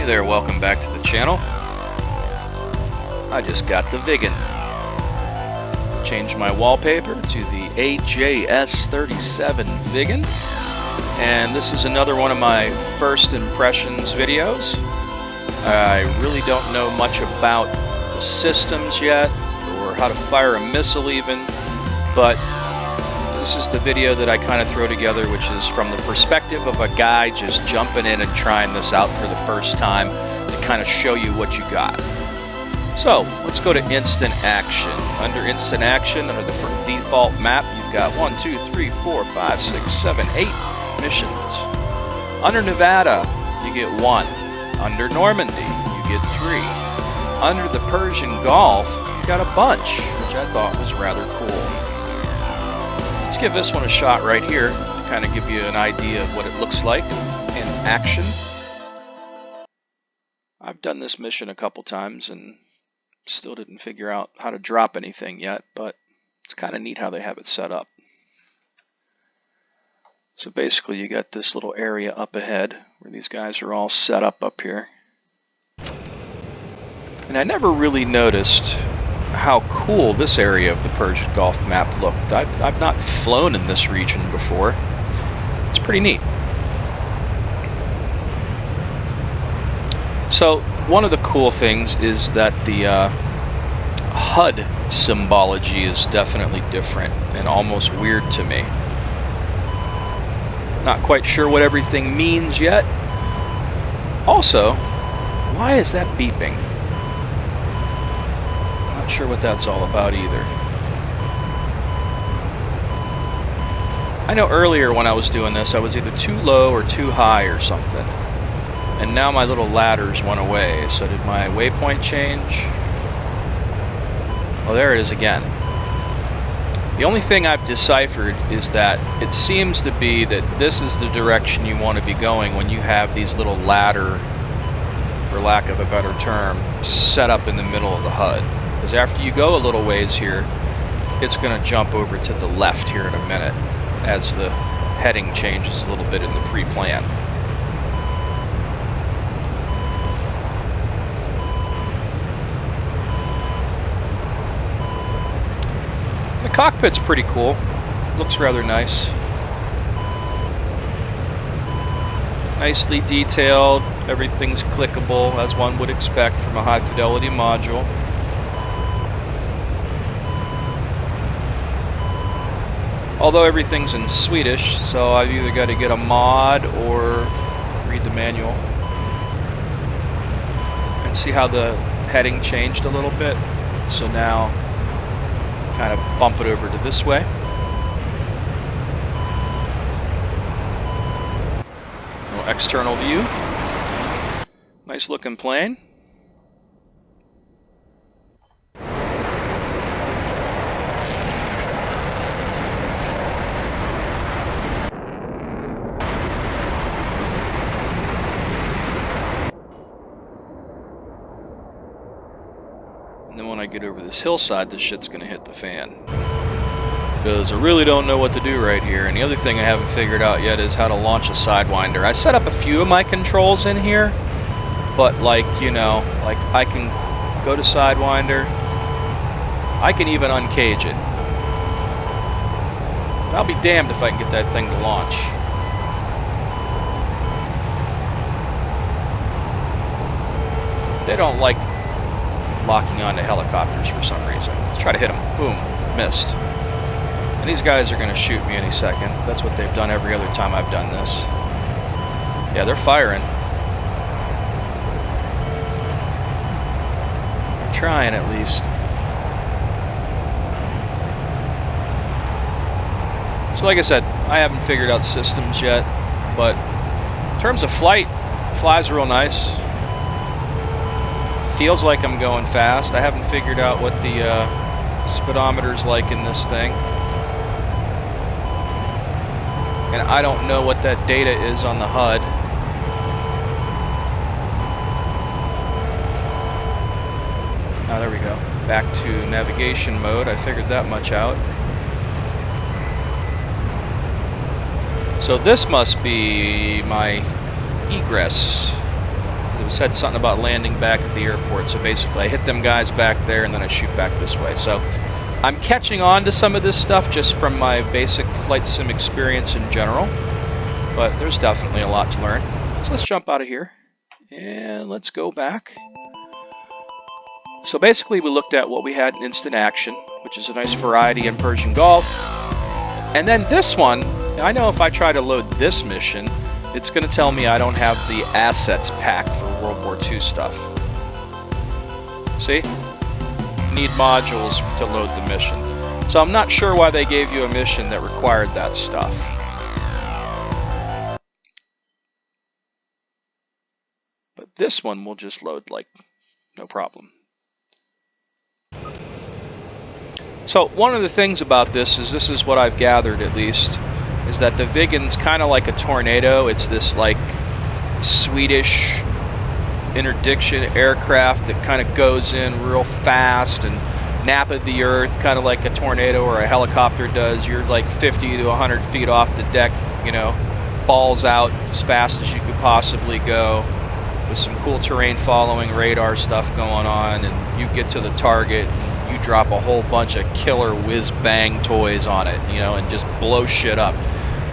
there, welcome back to the channel. I just got the Viggen. Changed my wallpaper to the AJS-37 Viggen. And this is another one of my first impressions videos. I really don't know much about the systems yet, or how to fire a missile even, but this is the video that I kind of throw together, which is from the perspective of a guy just jumping in and trying this out for the first time to kind of show you what you got. So, let's go to instant action. Under instant action, under the default map, you've got 1, 2, 3, 4, 5, 6, 7, 8 missions. Under Nevada, you get 1. Under Normandy, you get 3. Under the Persian Gulf, you got a bunch, which I thought was rather cool. Let's give this one a shot right here to kind of give you an idea of what it looks like in action. I've done this mission a couple times and still didn't figure out how to drop anything yet, but it's kind of neat how they have it set up. So basically you got this little area up ahead where these guys are all set up here. And I never really noticed how cool this area of the Persian Gulf map looked. I've not flown in this region before. It's pretty neat. So one of the cool things is that the HUD symbology is definitely different and almost weird to me. Not quite sure what everything means yet. Also, why is that beeping? Not sure what that's all about either. I know earlier when I was doing this, I was either too low or too high or something. And now my little ladders went away. So did my waypoint change? Oh, there it is again. The only thing I've deciphered is that it seems to be that this is the direction you want to be going when you have these little ladder, for lack of a better term, set up in the middle of the HUD. Because after you go a little ways here, it's going to jump over to the left here in a minute as the heading changes a little bit in the pre-plan. The cockpit's pretty cool. Looks rather nice. Nicely detailed. Everything's clickable, as one would expect from a high fidelity module. Although everything's in Swedish, so I've either got to get a mod or read the manual. And see how the heading changed a little bit. So now kind of bump it over to this way. Little external view. Nice looking plane. And then when I get over this hillside, this shit's gonna hit the fan. Because I really don't know what to do right here. And the other thing I haven't figured out yet is how to launch a Sidewinder. I set up a few of my controls in here, but like, you know, like I can go to Sidewinder. I can even uncage it. I'll be damned if I can get that thing to launch. They don't like locking onto helicopters for some reason. Let's try to hit them. Boom. Missed. And these guys are going to shoot me any second. That's what they've done every other time I've done this. Yeah, they're firing. They're trying at least. So like I said, I haven't figured out systems yet, but in terms of flight, it flies real nice. Feels like I'm going fast. I haven't figured out what the speedometer's like in this thing. And I don't know what that data is on the HUD. Ah, there we go. Back to navigation mode. I figured that much out. So this must be my egress. said something about landing back at the airport. So basically I hit them guys back there and then I shoot back this way. So I'm catching on to some of this stuff just from my basic flight sim experience in general. But there's definitely a lot to learn. So let's jump out of here and let's go back. So basically we looked at what we had in instant action, which is a nice variety in Persian Gulf. And then this one, I know if I try to load this mission, it's going to tell me I don't have the assets pack for World War II stuff. See? Need modules to load the mission. So I'm not sure why they gave you a mission that required that stuff. But this one will just load like no problem. So one of the things about this is what I've gathered at least, is that the Viggen's kind of like a tornado. It's this like Swedish interdiction aircraft that kind of goes in real fast and napa the earth, kind of like a tornado or a helicopter does. You're like 50 to 100 feet off the deck, you know, balls out as fast as you could possibly go, with some cool terrain following, radar stuff going on, and you get to the target. You drop a whole bunch of killer whiz-bang toys on it, you know, and just blow shit up.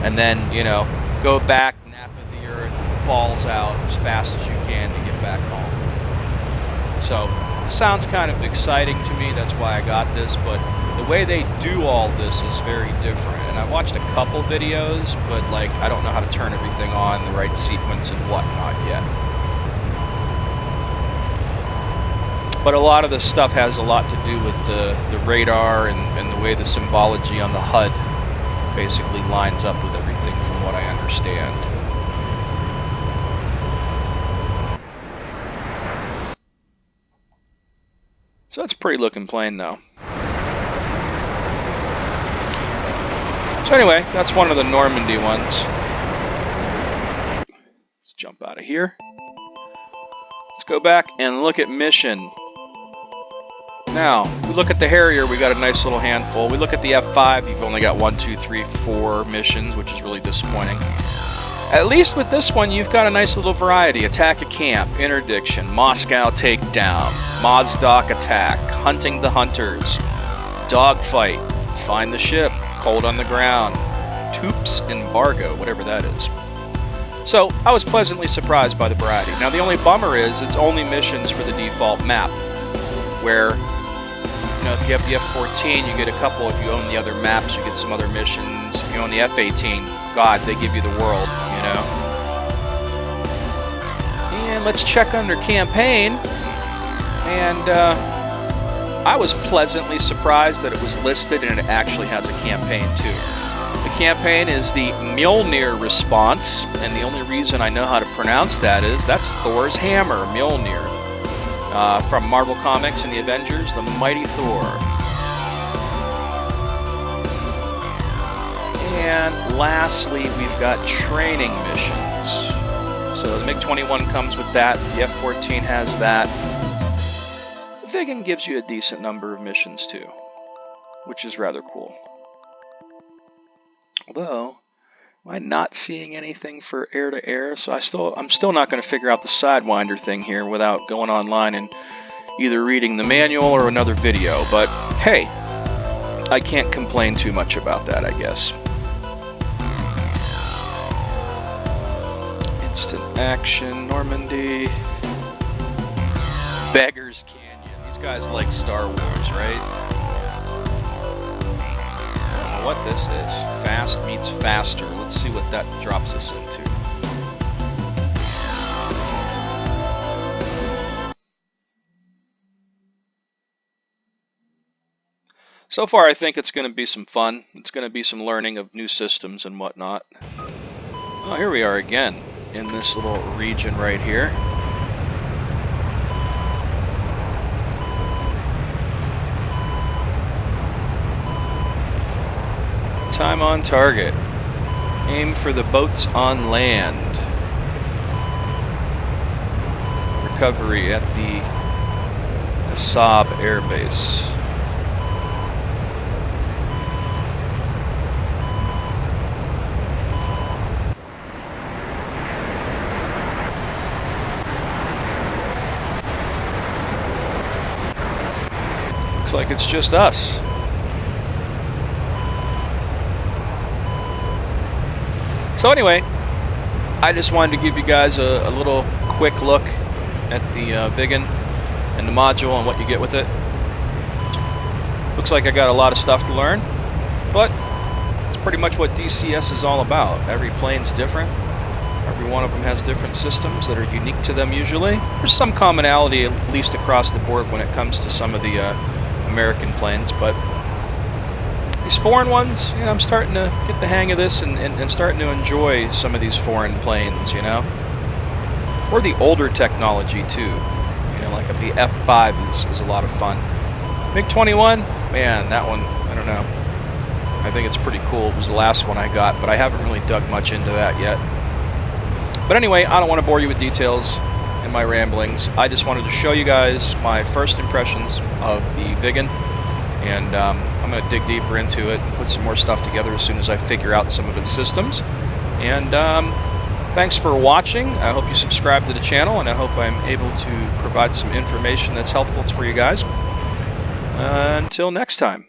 And then, you know, go back, napa the earth, falls out as fast as you can to get back home. So, sounds kind of exciting to me, that's why I got this, but the way they do all this is very different. And I watched a couple videos, but like, I don't know how to turn everything on, the right sequence and whatnot yet. But a lot of this stuff has a lot to do with the radar and the way the symbology on the HUD basically lines up with everything from what I understand. So that's a pretty looking plane though. So anyway, that's one of the Normandy ones. Let's jump out of here. Let's go back and look at mission. Now, we look at the Harrier, we got a nice little handful. We look at the F5, you've only got 1, 2, 3, 4 missions, which is really disappointing. At least with this one, you've got a nice little variety. Attack a camp, interdiction, Moscow takedown, Mozdok attack, hunting the hunters, dogfight, find the ship, cold on the ground, Toops embargo, whatever that is. So, I was pleasantly surprised by the variety. Now, the only bummer is it's only missions for the default map, where, you know, if you have the F-14, you get a couple. If you own the other maps, you get some other missions. If you own the F-18, God, they give you the world, you know. And let's check under campaign. And I was pleasantly surprised that it was listed and it actually has a campaign too. The campaign is the Mjolnir response, and the only reason I know how to pronounce that is that's Thor's hammer, Mjolnir. From Marvel Comics and the Avengers, the Mighty Thor. And lastly, we've got training missions. So the MiG-21 comes with that, the F-14 has that. The Viggen gives you a decent number of missions too, which is rather cool. Although, I'm not seeing anything for air-to-air, so I'm still not going to figure out the Sidewinder thing here without going online and either reading the manual or another video. But hey, I can't complain too much about that, I guess. Instant action, Normandy, Beggars Canyon. These guys like Star Wars, right? What this is. Fast meets faster. Let's see what that drops us into. So far I think it's going to be some fun. It's going to be some learning of new systems and whatnot. Oh, here we are again in this little region right here. Time on target. Aim for the boats on land. Recovery at the Kasab Air Base. like it's just us. So anyway, I just wanted to give you guys a little quick look at the Viggen and the module and what you get with it. Looks like I got a lot of stuff to learn, but it's pretty much what DCS is all about. Every plane's different. Every one of them has different systems that are unique to them usually. There's some commonality, at least across the board, when it comes to some of the American planes, but these foreign ones, you know, I'm starting to get the hang of this and starting to enjoy some of these foreign planes, you know. Or the older technology too. You know, like the F5 is a lot of fun. MiG-21, man, that one, I don't know. I think it's pretty cool. It was the last one I got, but I haven't really dug much into that yet. But anyway, I don't want to bore you with details and my ramblings. I just wanted to show you guys my first impressions of the Viggen, and I'm going to dig deeper into it and put some more stuff together as soon as I figure out some of its systems. And thanks for watching. I hope you subscribe to the channel, and I hope I'm able to provide some information that's helpful for you guys. Until next time.